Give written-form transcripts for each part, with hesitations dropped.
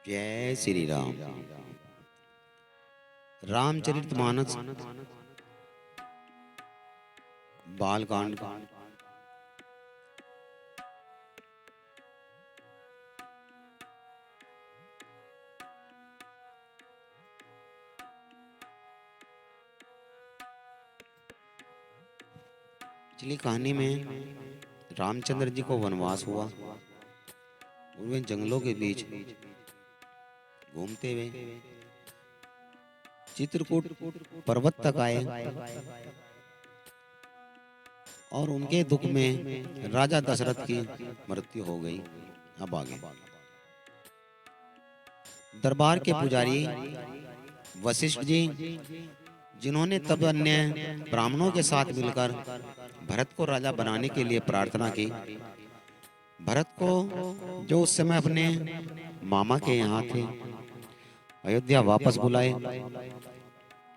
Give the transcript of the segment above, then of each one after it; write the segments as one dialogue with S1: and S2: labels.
S1: जय श्री राम। रामचरितमानस बालकांड। पिछली कहानी में रामचंद्र जी को वनवास हुआ। वे जंगलों के बीच घूमते हुए चित्रकूट पर्वत तक आए और उनके दुख में राजा दशरथ की मृत्यु हो गई। अब आगे दरबार के पुजारी वशिष्ठ जी, जिन्होंने तब अन्य ब्राह्मणों के साथ मिलकर भरत को राजा बनाने के लिए प्रार्थना की, भरत को जो उस समय अपने मामा के यहाँ थे अयोध्या वापस बुलाए,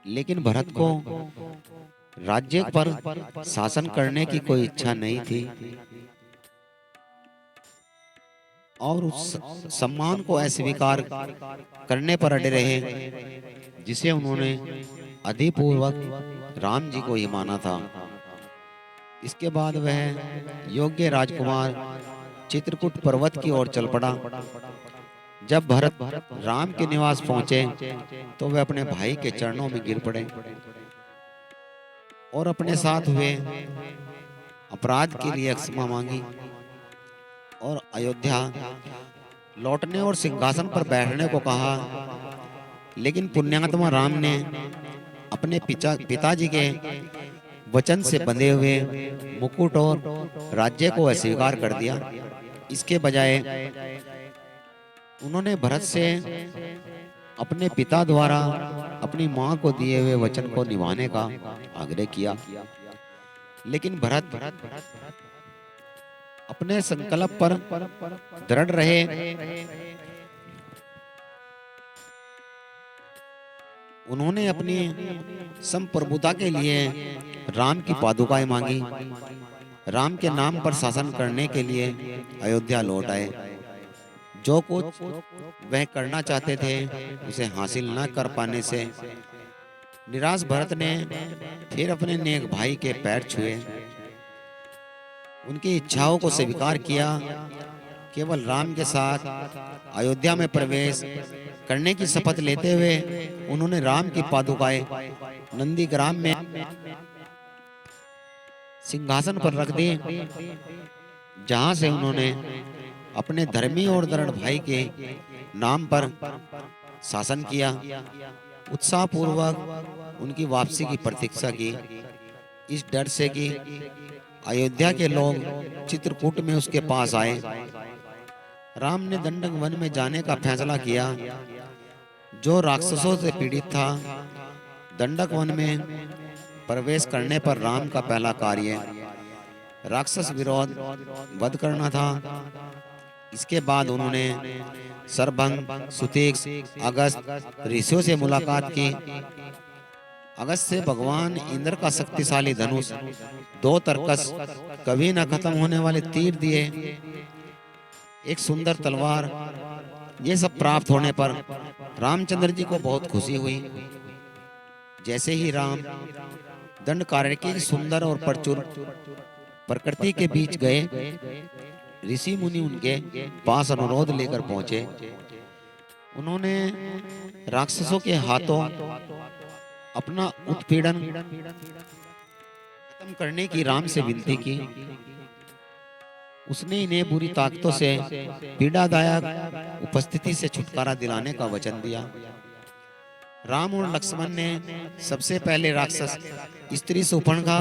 S1: लेकिन भरत को राज्य पर शासन करने की कोई इच्छा नहीं थी और उस सम्मान को अस्वीकार करने पर अड़े रहे जिसे उन्होंने अधिपूर्वक राम जी को ही माना था। इसके बाद वह योग्य राजकुमार चित्रकूट पर्वत की ओर चल पड़ा। जब भरत राम के निवास पहुंचे तो वे अपने भाई के चरणों में गिर पड़े और अपने साथ हुए अपराध के लिए क्षमा मांगी और अयोध्या लौटने और सिंहासन पर बैठने को कहा। लेकिन पुण्यात्मा राम ने अपने पिताजी के वचन से बंधे हुए मुकुट और राज्य को अस्वीकार कर दिया। इसके बजाय उन्होंने भरत से अपने पिता द्वारा अपनी मां को दिए हुए वचन को निभाने का आग्रह किया। लेकिन भरत अपने संकल्प पर दृढ़ रहे। उन्होंने अपनी संप्रभुता के लिए राम की पादुकाएं मांगी। राम के नाम पर शासन करने के लिए अयोध्या लौट आए। जो कुछ वह करना चाहते थे उसे हासिल न कर पाने से निराश भरत ने फिर अपने नेक भाई के पैर छुए, उनकी इच्छाओं को स्वीकार किया। केवल राम के साथ अयोध्या में प्रवेश करने की शपथ लेते हुए उन्होंने राम की पादुकाएं नंदीग्राम में सिंहासन पर रख दी, जहां से उन्होंने अपने धर्मी और दृढ़ भाई के नाम पर शासन किया। उत्साहपूर्वक उनकी वापसी की प्रतीक्षा की, इस डर से कि अयोध्या के लोग चित्रकूट में उसके पास आए। राम ने दंडक वन में जाने का फैसला किया, जो राक्षसों से पीड़ित था। दंडक वन में प्रवेश करने पर राम का पहला कार्य राक्षस विरोध वध करना था। इसके बाद उन्होंने सरभंग, सुतीक्ष, अगस्त ऋषियों से मुलाकात की। अगस्त से भगवान इंद्र का शक्तिशाली धनुष, 2 तरकस, कभी न खत्म होने वाले तीर दिए, एक सुंदर तलवार, ये सब प्राप्त होने पर रामचंद्र जी को बहुत खुशी हुई। जैसे ही राम दंडकारण्य की सुंदर और प्रचुर प्रकृति के बीच गए, ऋषि मुनि उनके पास अनुरोध लेकर पहुंचे। उन्होंने राक्षसों के हाथों अपना उत्पीड़न खत्म करने की राम से विनती की। उसने इन्हें बुरी ताकतों से पीड़ादायक उपस्थिति से छुटकारा दिलाने का वचन दिया। राम और लक्ष्मण ने सबसे पहले राक्षस स्त्री शूर्पणखा,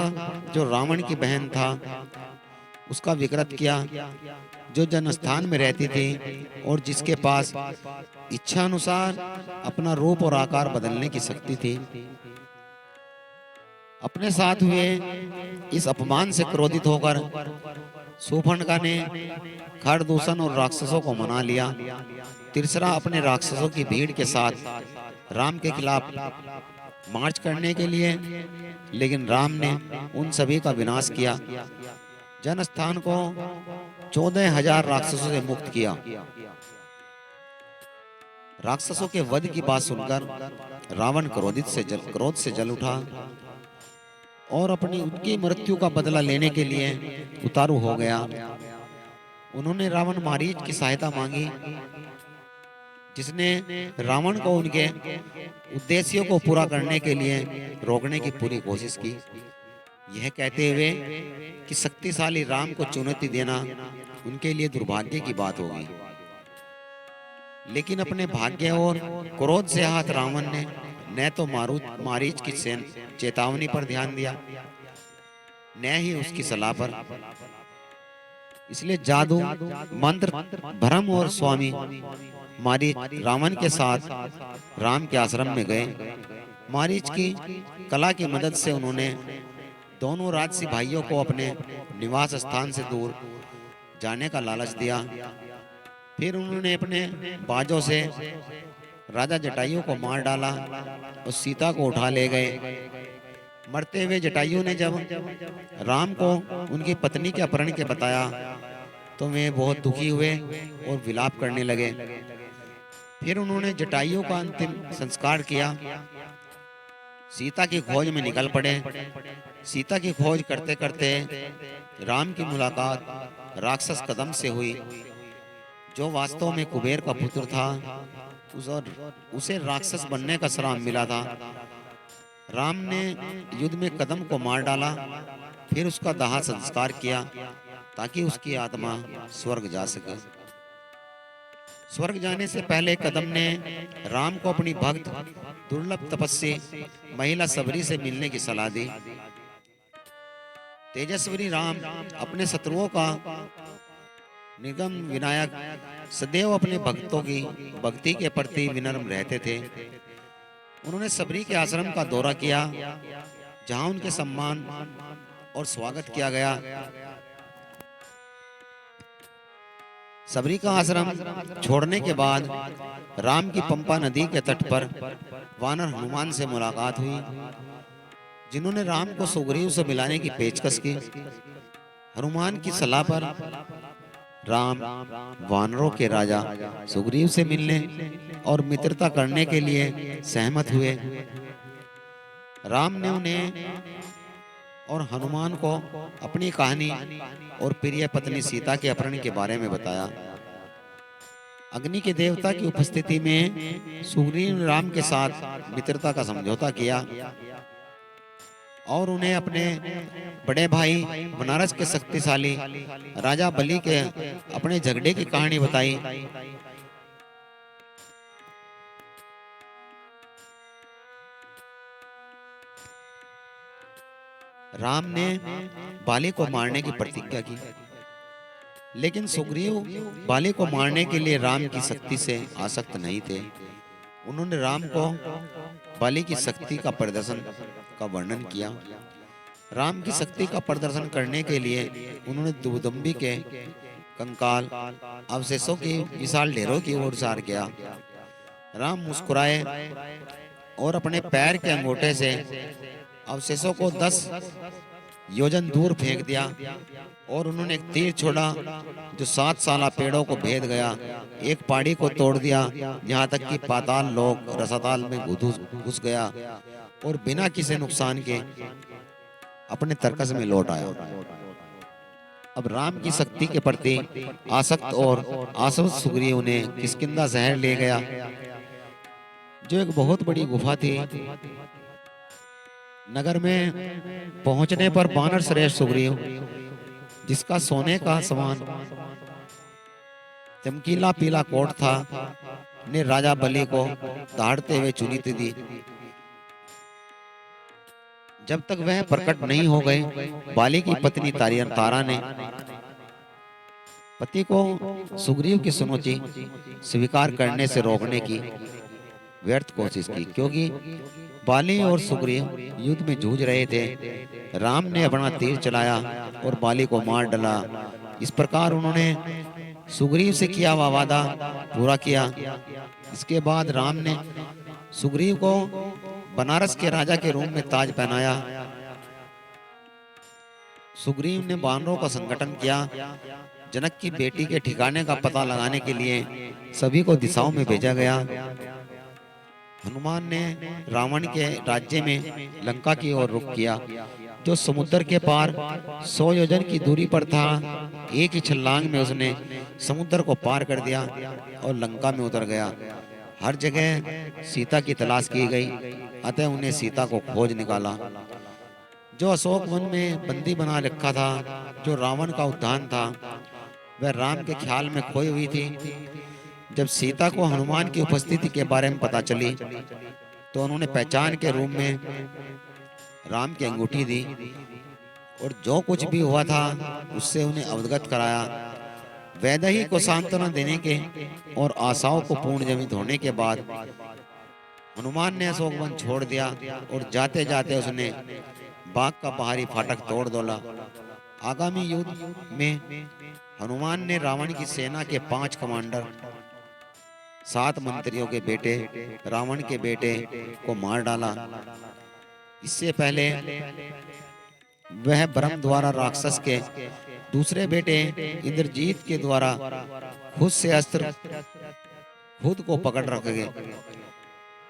S1: जो रावण की बहन था, उसका विकृत किया, जो जनस्थान में रहती थी और जिसके पास इच्छा अनुसार अपना रूप और आकार बदलने की शक्ति थी। अपने साथ हुए इस अपमान से क्रोधित होकर शूर्पणखा ने खरदूषण और राक्षसों को मना लिया। तीसरा अपने राक्षसों की भीड़ के साथ राम के खिलाफ मार्च करने के लिए, लेकिन राम ने उन सभी का विनाश किया। जनस्थान को 14,000 राक्षसों से मुक्त किया। राक्षसों के वध की बात सुनकर रावण क्रोध से जल उठा और अपनी उनकी मृत्यु का बदला लेने के लिए उतारू हो गया। उन्होंने रावण मारीच की सहायता मांगी, जिसने रावण को उनके उद्देश्यों को पूरा करने के लिए रोकने की पूरी कोशिश की, यह कहते हुए कि शक्तिशाली राम को चुनौती देना उनके लिए दुर्भाग्य की बात होगी। लेकिन अपने भाग्य और क्रोध से आहत रावण ने न तो मारीच की चेतावनी पर ध्यान दिया, न ही उसकी सलाह पर। इसलिए जादू, मंत्र, भ्रम और स्वामी मारीच रावण के साथ राम के आश्रम में गए। मारीच की कला की मदद से उन्होंने दोनों राजसी भाइयों को अपने निवास स्थान से दूर जाने का लालच दिया। फिर उन्होंने अपने बाजों से राजा जटायु को मार डाला और सीता को उठा ले गए। मरते हुए जटायु ने जब राम को उनकी पत्नी के अपहरण के बताया तो वे बहुत दुखी हुए और विलाप करने लगे। फिर उन्होंने जटायु का अंतिम संस्कार किया। सीता की खोज में निकल पड़े। सीता की खोज करते करते राम की मुलाकात राक्षस कदम से हुई, जो वास्तव में कुबेर का पुत्र था। उसे राक्षस बनने का श्राप मिला था। राम ने युद्ध में कदम को मार डाला, फिर उसका दाह संस्कार किया ताकि उसकी आत्मा स्वर्ग जा सके। स्वर्ग जाने से पहले कदम ने राम को अपनी भक्त दुर्लभ तपस्वी महिला सबरी से मिलने की सलाह दी। तेजस्वी राम अपने शत्रुओं का निगम विनायक सदैव अपने भक्तों की भक्ति के प्रति विनम्र रहते थे। उन्होंने सबरी के आश्रम का दौरा किया, जहां उनके सम्मान और स्वागत किया गया। सबरी का आश्रम छोड़ने के बाद राम की पंपा नदी के तट पर वानर हनुमान से मुलाकात हुई, जिन्होंने राम को सुग्रीव से मिलाने की पेशकश की। हनुमान की सलाह पर राम वानरों के राजा सुग्रीव से मिलने और मित्रता करने के लिए सहमत हुए। राम ने उन्हें और हनुमान को अपनी कहानी और प्रिय पत्नी सीता के अपहरण के बारे में बताया। अग्नि के देवता की उपस्थिति में सुग्रीव ने राम के साथ मित्रता का समझौता किया और उन्हें अपने बड़े भाई बनारस के शक्तिशाली राजा बलि के अपने झगड़े की कहानी बताई। राम ने बाली को मारने की प्रतिज्ञा की, लेकिन सुग्रीव बाली को मारने के लिए राम की शक्ति से आसक्त नहीं थे। उन्होंने राम को बाली की शक्ति का प्रदर्शन का वर्णन किया। राम की शक्ति का प्रदर्शन करने के लिए उन्होंने दुदुम्बी के कंकाल अवशेषों की विशाल ढेरों की ओर इशारा किया। राम मुस्कुराए और अपने पैर के अंगूठे से अवशेषों को 10 योजन दूर फेंक दिया और उन्होंने एक तीर छोड़ा जो 7 साला पेड़ों को भेद गया, एक पहाड़ी को तोड़ दिया, यहाँ तक कि पाताल लोक रसाताल में घुस गया और बिना किसी नुकसान के अपने तर्कस में लौट आया। अब राम की शक्ति के प्रति आसक्त और आसक्त सुग्रीव ने किष्किंधा शहर ले गया, जो एक बहुत बड़ी गुफा थी। नगर में पहुंचने पर वानर श्रेष्ठ सुग्रीव, जिसका सोने का समान चमकीला पीला कोट था, ने राजा बलि को दहाड़ते हुए चुनीति दी। जब तक वह प्रकट नहीं हो गए, बाली की पत्नी तारा ने पति को सुग्रीव की सुनौती स्वीकार करने से रोकने की व्यर्थ कोशिश की, क्योंकि बाली और सुग्रीव युद्ध में जूझ रहे थे। राम ने अपना तीर चलाया और बाली को मार डाला। इस प्रकार उन्होंने सुग्रीव से किया हुआ वादा पूरा किया। इसके बाद राम ने सुग्रीव को बनारस के राजा के रूप में ताज पहनाया। सुग्रीव ने वानरों का संगठन किया जनक की बेटी के ठिकाने का पता लगाने के लिए सभी को दिशाओं में भेजा गया। हनुमान ने रावण के राज्य में लंका की ओर रुख किया, जो समुद्र के पार 100 योजन की दूरी पर था। एक ही छलांग में उसने समुद्र को पार कर दिया और लंका में उतर गया। हर जगह सीता की तलाश की गई, अतः उन्हें सीता को खोज निकाला। जो अशोक वन में बंदी बना रखा था, जो रावण का उद्यान था, वह राम के ख्याल में खोई हुई थी। जब सीता को हनुमान की उपस्थिति के बारे में पता चली, तो उन्होंने पहचान के रूप में राम की अंगूठी दी और जो कुछ भी हुआ था उससे उन्हें अवगत कराया। वैदेही को सांत्वना देने के और आशाओं को पूर्ण होने के बाद हनुमान ने अशोक वन छोड़ दिया और जाते जाते उसने बाग का बाहरी फाटक तोड़ डाला। आगामी युद्ध में हनुमान ने रावण की सेना के 5 कमांडर, 7 मंत्रियों के बेटे, रावण के बेटे को मार डाला। इससे पहले वह ब्रह्म द्वारा राक्षस के दूसरे बेटे इंद्रजीत के द्वारा खुद से अस्त्र खुद को पकड़ रख गए।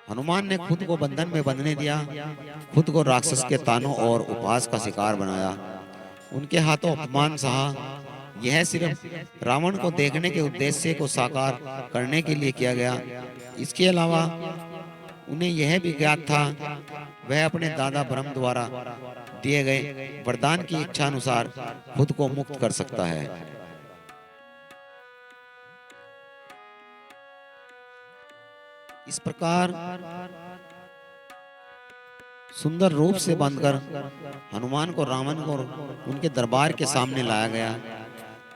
S1: हनुमान ने खुद को बंधन में बंधने दिया, खुद को राक्षस के तानों और उपहास का शिकार बनाया। उनके हाथों अपमान सहा। यह सिर्फ रावण को देखने के उद्देश्य को साकार करने के लिए किया गया। इसके अलावा उन्हें यह भी ज्ञात था वह अपने दादा ब्रह्म द्वारा दिए गए वरदान की इच्छा अनुसार खुद को मुक्त कर सकता है। इस प्रकार सुंदर रूप से बांधकर हनुमान को रावण को उनके दरबार के सामने लाया गया।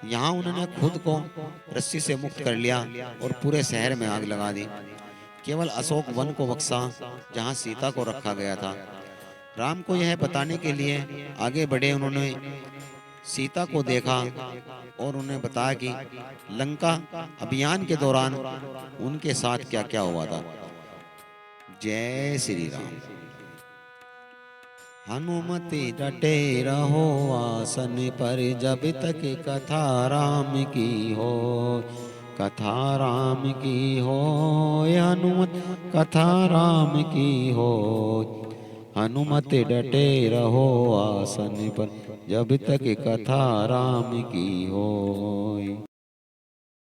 S1: यहाँ उन्होंने खुद को रस्सी से मुक्त कर लिया और पूरे शहर में आग लगा दी। केवल अशोक वन को बख्शा जहाँ सीता को रखा गया था। राम को यह बताने के लिए आगे बढ़े उन्होंने सीता को देखा और उन्हें बताया कि लंका अभियान के दौरान उनके साथ क्या क्या हुआ था। जय श्री राम। हनुमति डटे रहो आसन पर, जब तक कथा राम की हो, कथा राम की हो, हनुमत कथा राम की हो। हनुमत डटे रहो आसन पर, जब तक कथा राम की हो।